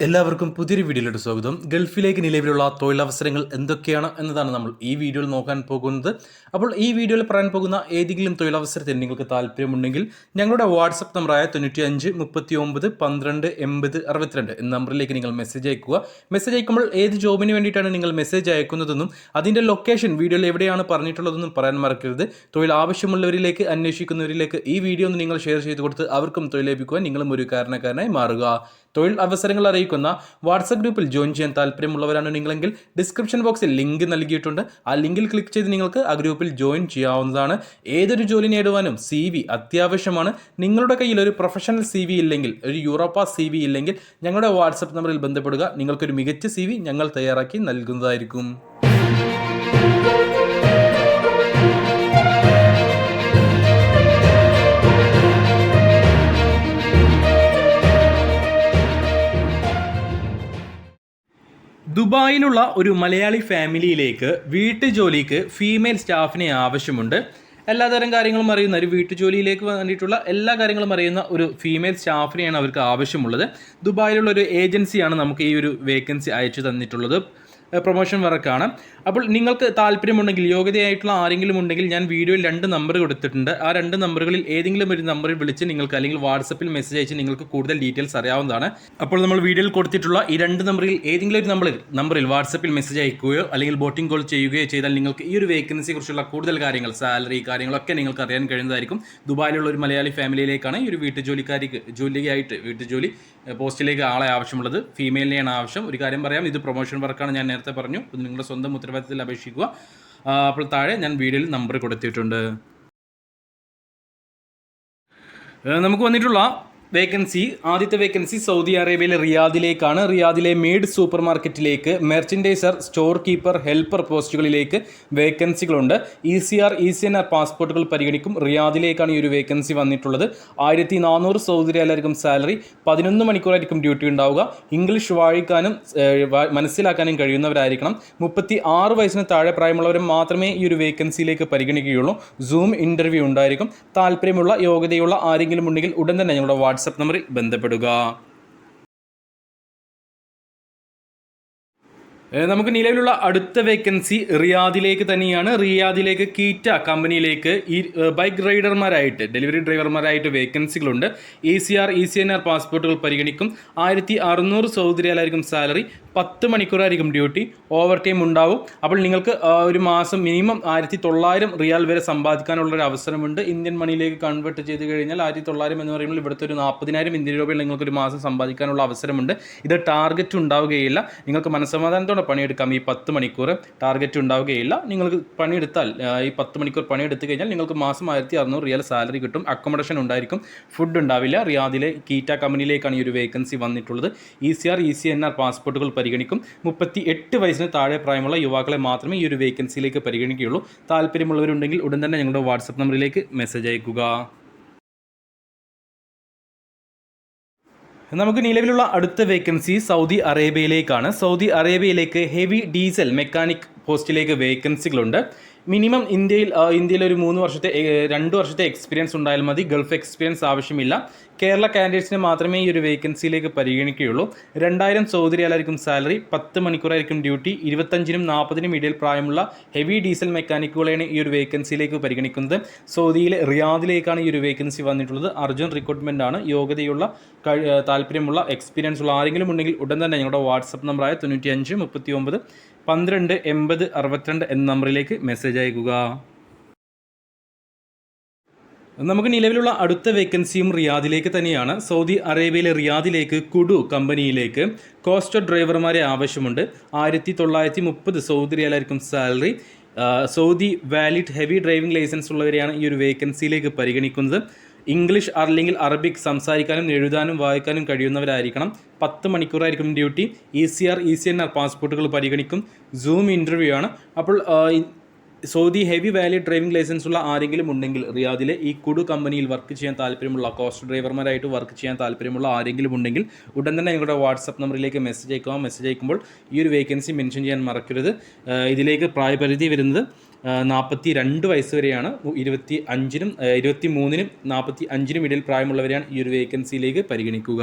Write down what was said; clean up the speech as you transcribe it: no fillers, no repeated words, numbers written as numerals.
എല്ലാവർക്കും പുതിയൊരു വീഡിയോയിലോട്ട് സ്വാഗതം. ഗൾഫിലേക്ക് നിലവിലുള്ള തൊഴിലവസരങ്ങൾ എന്തൊക്കെയാണ് എന്നതാണ് നമ്മൾ ഈ വീഡിയോയിൽ നോക്കാൻ പോകുന്നത്. അപ്പോൾ ഈ വീഡിയോയിൽ പറയാൻ പോകുന്ന ഏതെങ്കിലും തൊഴിലവസരത്തിൽ നിങ്ങൾക്ക് താല്പര്യമുണ്ടെങ്കിൽ ഞങ്ങളുടെ വാട്സപ്പ് നമ്പറായ 95 39 12 80 62 എന്ന നമ്പറിലേക്ക് നിങ്ങൾ മെസ്സേജ് അയക്കുക. മെസ്സേജ് അയക്കുമ്പോൾ ഏത് ജോബിന് വേണ്ടിയിട്ടാണ് നിങ്ങൾ മെസ്സേജ് അയക്കുന്നതെന്നും അതിൻ്റെ ലൊക്കേഷൻ വീഡിയോയിൽ എവിടെയാണ് പറഞ്ഞിട്ടുള്ളതെന്നും പറയാൻ മറക്കരുത്. തൊഴിൽ ആവശ്യമുള്ളവരിലേക്ക്, അന്വേഷിക്കുന്നവരിലേക്ക് ഈ വീഡിയോ ഒന്ന് നിങ്ങൾ ഷെയർ ചെയ്ത് കൊടുത്ത് അവർക്കും തൊഴിൽ ലഭിക്കുവാൻ നിങ്ങളും ഒരു കാരണക്കാരനായി മാറുക. തൊഴിൽ അവസരങ്ങൾ അറിയിക്കുന്ന വാട്സപ്പ് ഗ്രൂപ്പിൽ ജോയിൻ ചെയ്യാൻ താല്പര്യമുള്ളവരാണ് നിങ്ങളെങ്കിൽ ഡിസ്ക്രിപ്ഷൻ ബോക്സിൽ ലിങ്ക് നൽകിയിട്ടുണ്ട്. ആ ലിങ്കിൽ ക്ലിക്ക് ചെയ്ത് നിങ്ങൾക്ക് ആ ഗ്രൂപ്പിൽ ജോയിൻ ചെയ്യാവുന്നതാണ്. ഏതൊരു ജോലി നേടുവാനും CV അത്യാവശ്യമാണ്. നിങ്ങളുടെ കയ്യിൽ ഒരു പ്രൊഫഷണൽ CV ഇല്ലെങ്കിൽ, ഒരു യൂറോപ്പ CV ഇല്ലെങ്കിൽ ഞങ്ങളുടെ വാട്സപ്പ് നമ്പറിൽ ബന്ധപ്പെടുക. നിങ്ങൾക്കൊരു മികച്ച CV ഞങ്ങൾ തയ്യാറാക്കി നൽകുന്നതായിരിക്കും. ദുബായിലുള്ള ഒരു മലയാളി ഫാമിലിയിലേക്ക് വീട്ടുജോലിക്ക് ഫീമെയിൽ സ്റ്റാഫിനെ ആവശ്യമുണ്ട്. എല്ലാതരം കാര്യങ്ങളും അറിയുന്ന ഒരു വീട്ടുജോലിയിലേക്ക് വേണ്ടിയിട്ടുള്ള എല്ലാ കാര്യങ്ങളും അറിയുന്ന ഒരു ഫീമെയിൽ സ്റ്റാഫിനെയാണ് അവർക്ക് ആവശ്യമുള്ളത്. ദുബായിലുള്ള ഒരു ഏജൻസിയാണ് നമുക്ക് ഈ ഒരു വേക്കൻസി അയച്ചു തന്നിട്ടുള്ളത്. പ്രൊമോഷൻ വർക്കാണ്. അപ്പോൾ നിങ്ങൾക്ക് താല്പര്യമുണ്ടെങ്കിൽ, യോഗ്യതയായിട്ടുള്ള ആരെങ്കിലും ഉണ്ടെങ്കിൽ ഞാൻ വീഡിയോയിൽ 2 നമ്പർ കൊടുത്തിട്ടുണ്ട്. ആ 2 നമ്പറുകളിൽ ഏതെങ്കിലും ഒരു നമ്പറിൽ വിളിച്ച് നിങ്ങൾക്ക്, അല്ലെങ്കിൽ വാട്സപ്പിൽ മെസ്സേജ് അയച്ച് നിങ്ങൾക്ക് കൂടുതൽ ഡീറ്റെയിൽസ് അറിയാവുന്നതാണ്. അപ്പോൾ നമ്മൾ വീഡിയോയിൽ കൊടുത്തിട്ടുള്ള ഈ 2 നമ്പറിൽ ഏതെങ്കിലും ഒരു നമ്പറിൽ വാട്സപ്പിൽ മെസ്സേജ് അയക്കുകയോ അല്ലെങ്കിൽ ബോട്ടിംഗ് കോൾ ചെയ്യുകയോ ചെയ്താൽ നിങ്ങൾക്ക് ഈ ഒരു വേക്കൻസിയെ കുറിച്ചുള്ള കൂടുതൽ കാര്യങ്ങൾ, സാലറി കാര്യങ്ങളൊക്കെ നിങ്ങൾക്ക് അറിയാൻ കഴിയുന്നതായിരിക്കും. ദുബായിലുള്ള ഒരു മലയാളി ഫാമിലിയിലേക്കാണ് ഈ ഒരു വീട്ടുജോലി പോസ്റ്റിലേക്ക് ആളെ ആവശ്യമുള്ളത്. ഫീമെയിലിനെയാണ് ആവശ്യം. ഒരു കാര്യം പറയാം, ഇത് പ്രൊമോഷൻ വർക്കാണ്, ഞാൻ നേരത്തെ പറഞ്ഞു. ഇത് നിങ്ങളുടെ സ്വന്തം ഉത്തരവാദിത്തത്തിൽ അപേക്ഷിക്കുക. അപ്പോൾ താഴെ ഞാൻ വീഡിയോയിൽ നമ്പർ കൊടുത്തിട്ടുണ്ട്. നമുക്ക് വന്നിട്ടുള്ള ആദ്യത്തെ വേക്കൻസി സൗദി അറേബ്യയിലെ റിയാദിലേക്കാണ്. റിയാദിലെ മെയ്ഡ് സൂപ്പർ മാർക്കറ്റിലേക്ക് മെർച്ചൻഡൈസർ, സ്റ്റോർ കീപ്പർ, ഹെൽപ്പർ പോസ്റ്റുകളിലേക്ക് വേക്കൻസികളുണ്ട്. ECR, ECNR പാസ്പോർട്ടുകൾ പരിഗണിക്കും. റിയാദിലേക്കാണ് ഈ ഒരു വേക്കൻസി വന്നിട്ടുള്ളത്. 1400 സൗദി റിയാലായിരിക്കും സാലറി. 11 മണിക്കൂറായിരിക്കും ഡ്യൂട്ടി ഉണ്ടാവുക. ഇംഗ്ലീഷ് വായിക്കാനും മനസ്സിലാക്കാനും കഴിയുന്നവരായിരിക്കണം. 36 വയസ്സിന് താഴെ പ്രായമുള്ളവർ മാത്രമേ ഈ ഒരു വേക്കൻസിയിലേക്ക് പരിഗണിക്കുകയുള്ളൂ. സൂം ഇൻ്റർവ്യൂ ഉണ്ടായിരിക്കും. താല്പര്യമുള്ള, യോഗ്യതയുള്ള ആരെങ്കിലും ഉണ്ടെങ്കിൽ ഉടൻ തന്നെ ഞങ്ങളുടെ വാട്സപ്പ് നമ്പറിൽ ബന്ധപ്പെടുക. നമുക്ക് നിലവിലുള്ള അടുത്ത വേക്കൻസി റിയാദിലേക്ക് തന്നെയാണ്. റിയാദിലേക്ക് കീറ്റ കമ്പനിയിലേക്ക് ഈ ബൈക്ക് റൈഡർമാരായിട്ട്, ഡെലിവറി ഡ്രൈവർമാരായിട്ട് വേക്കൻസികളുണ്ട്. ECR, ECNR പാസ്പോർട്ടുകൾ പരിഗണിക്കും. 1600 സൗദി റിയാലായിരിക്കും സാലറി. 10 മണിക്കൂറായിരിക്കും ഡ്യൂട്ടി. ഓവർ ടൈം ഉണ്ടാവും. അപ്പോൾ നിങ്ങൾക്ക് ഒരു മാസം മിനിമം 1900 റിയാൽ വരെ സമ്പാദിക്കാനുള്ളൊരു അവസരമുണ്ട്. ഇന്ത്യൻ മണിയിലേക്ക് കൺവേർട്ട് ചെയ്ത് കഴിഞ്ഞാൽ 1900 എന്ന് പറയുമ്പോൾ ഇവിടുത്തെ ഒരു 40,000 ഇന്ത്യൻ രൂപയിൽ നിങ്ങൾക്കൊരു മാസം സമ്പാദിക്കാനുള്ള അവസരമുണ്ട്. ഇത് ടാർഗറ്റ് ഉണ്ടാവുകയില്ല. നിങ്ങൾക്ക് മനസ്സമാധാനത്തോടെ പണിയെടുക്കാം. ഈ 10 മണിക്കൂർ ടാർഗറ്റ് ഉണ്ടാവുകയില്ല. നിങ്ങൾക്ക് പണിയെടുത്താൽ, ഈ 10 മണിക്കൂർ പണിയെടുത്ത് കഴിഞ്ഞാൽ നിങ്ങൾക്ക് മാസം 1600 റിയാൽ സാലറി കിട്ടും. അക്കോമഡേഷൻ ഉണ്ടായിരിക്കും, ഫുഡ് ഉണ്ടാവില്ല. റിയാദിലെ കീറ്റ കമ്പനിയിലേക്കാണ് ഈ ഒരു വേക്കൻസി വന്നിട്ടുള്ളത്. ECR, ECNR പാസ്പോർട്ടുകൾ പരിഗണിക്കും. 38 വയസ്സിന് താഴെ പ്രായമുള്ള യുവാക്കളെ മാത്രമേ ഈ ഒരു വേക്കൻസിയിലേക്ക് പരിഗണിക്കുകയുള്ളൂ. താല്പര്യമുള്ളവരുണ്ടെങ്കിൽ ഉടൻ തന്നെ ഞങ്ങളുടെ വാട്സപ്പ് നമ്പറിലേക്ക് മെസ്സേജ് അയക്കുക. നമുക്ക് നിലവിലുള്ള അടുത്ത വേക്കൻസി സൗദി അറേബ്യയിലേക്കാണ്. സൗദി അറേബ്യയിലേക്ക് ഹെവി ഡീസൽ മെക്കാനിക് പോസ്റ്റിലേക്ക് വേക്കൻസികളുണ്ട്. മിനിമം ഇന്ത്യയിൽ ഒരു 2 വർഷത്തെ എക്സ്പീരിയൻസ് ഉണ്ടായാൽ മതി. ഗൾഫ് എക്സ്പീരിയൻസ് ആവശ്യമില്ല. കേരള കാൻഡിഡേറ്റ്സിനെ മാത്രമേ ഈ ഒരു വേക്കൻസിയിലേക്ക് പരിഗണിക്കുകയുള്ളൂ. 2000 സൗദി റിയാലായിരിക്കും സാലറി. 10 മണിക്കൂറായിരിക്കും ഡ്യൂട്ടി. 25-നും 40-നും ഇടയിൽ പ്രായമുള്ള ഹെവി ഡീസൽ മെക്കാനിക്കുകളെയാണ് ഈ ഒരു വേക്കൻസിയിലേക്ക് പരിഗണിക്കുന്നത്. സൗദിയിലെ റിയാദിലേക്കാണ് ഈ ഒരു വേക്കൻസി വന്നിട്ടുള്ളത്. അർജന്റ് റിക്രൂട്ട്മെൻ്റ് ആണ്. യോഗ്യതയുള്ള, താല്പര്യമുള്ള, എക്സ്പീരിയൻസ് ഉള്ള ആരെങ്കിലും ഉണ്ടെങ്കിൽ ഉടൻ തന്നെ ഞങ്ങളുടെ വാട്സപ്പ് നമ്പറായ 95 39 12 80 62 എന്ന നമ്പറിലേക്ക് മെസ്സേജ് അയക്കുക. നമുക്ക് നിലവിലുള്ള അടുത്ത വേക്കൻസിയും റിയാദിലേക്ക് തന്നെയാണ്. സൗദി അറേബ്യയിലെ റിയാദിലേക്ക് കുഡു കമ്പനിയിലേക്ക് കോസ്റ്റർ ഡ്രൈവർമാരെ ആവശ്യമുണ്ട്. 1930 സൗദി റിയാലായിരിക്കും salary. Saudi valid heavy driving licence ഉള്ളവരെയാണ് ഈ ഒരു വേക്കൻസിയിലേക്ക് പരിഗണിക്കുന്നത്. ഇംഗ്ലീഷ് അല്ലെങ്കിൽ അറബിക് സംസാരിക്കാനും എഴുതാനും വായിക്കാനും കഴിയുന്നവരായിരിക്കണം. 10 മണിക്കൂറായിരിക്കും ഡ്യൂട്ടി. ECR, ECNR പാസ്പോർട്ടുകൾ പരിഗണിക്കും. സൂം ഇൻ്റർവ്യൂ ആണ്. അപ്പോൾ Saudi heavy valid driving licence ഉള്ള ആരെങ്കിലും ഉണ്ടെങ്കിൽ റിയാദിലെ ഈ കുഡു കമ്പനിയിൽ വർക്ക് ചെയ്യാൻ താല്പര്യമുള്ള, കോസ്റ്റ് ഡ്രൈവർമാരായിട്ട് വർക്ക് ചെയ്യാൻ താല്പര്യമുള്ള ആരെങ്കിലും ഉണ്ടെങ്കിൽ ഉടൻ തന്നെ ഞങ്ങളുടെ വാട്സപ്പ് നമ്പറിലേക്ക് മെസ്സേജ് അയക്കുക. മെസ്സേജ് അയക്കുമ്പോൾ ഈ ഒരു വേക്കൻസി മെൻഷൻ ചെയ്യാൻ മറക്കരുത്. ഇതിലേക്ക് പ്രായപരിധി വരുന്നത് 42 വയസ്സ് വരെയാണ്. 25-നും 23-നും 45-നും ഇടയിൽ പ്രായമുള്ളവരെയാണ് ഈ ഒരു വേക്കൻസിയിലേക്ക് പരിഗണിക്കുക.